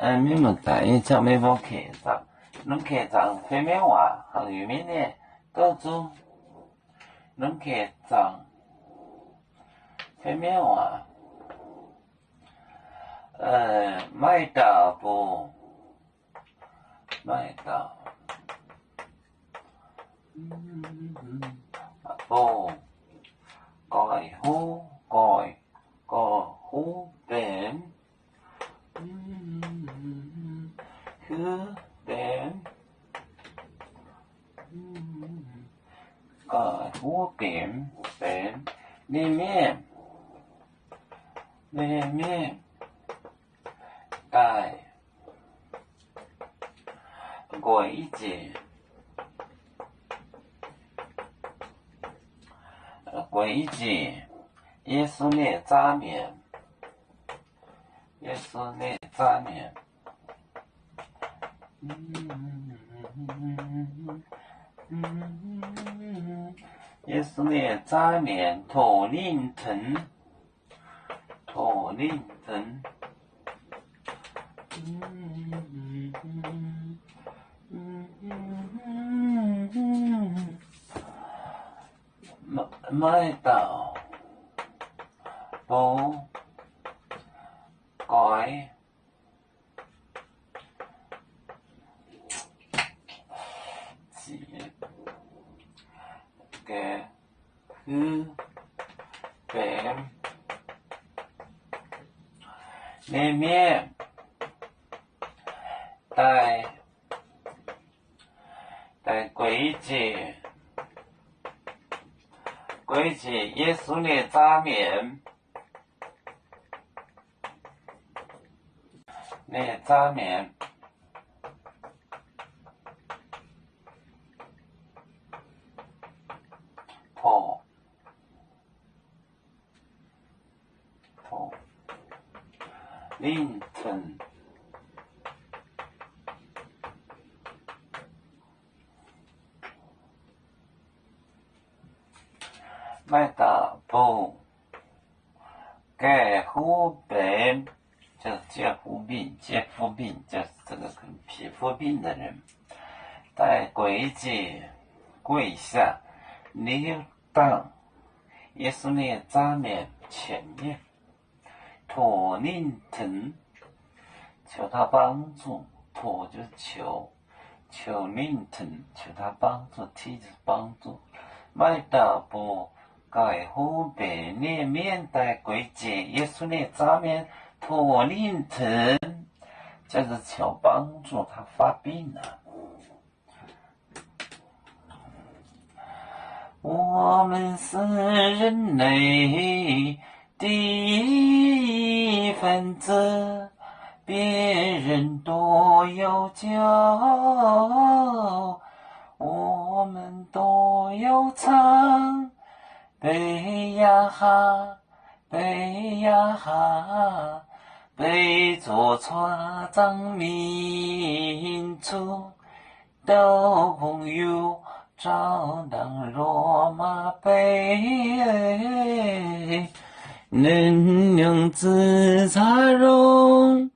你们在一讲没包客栈，恁客栈方面话和语面呢各种，恁客栈方面话，麦当不，麦当，不，盖好盖，盖好饼。点盖好饼饼里面带柜子耶稣的炸面耶稣的炸面耶稣的炸面托林腾麦当不改嘅饼里面带柜子耶稣的炸面那炸面破凌晨麦当不盖护病就是接护病就是这个跟皮肤病的人在柜子跪下扭到耶稣的炸面前面托林腾求他帮助托就是求林腾求他帮助替着帮助麦当不盖护病里面带柜子耶稣的炸面托林腾就是求帮助他发病了我们是人类的一份子别人都有救我们都有唱背呀哈背着船长民族的朋友照当罗马杯能量自茶容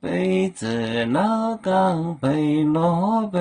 杯子老港杯罗杯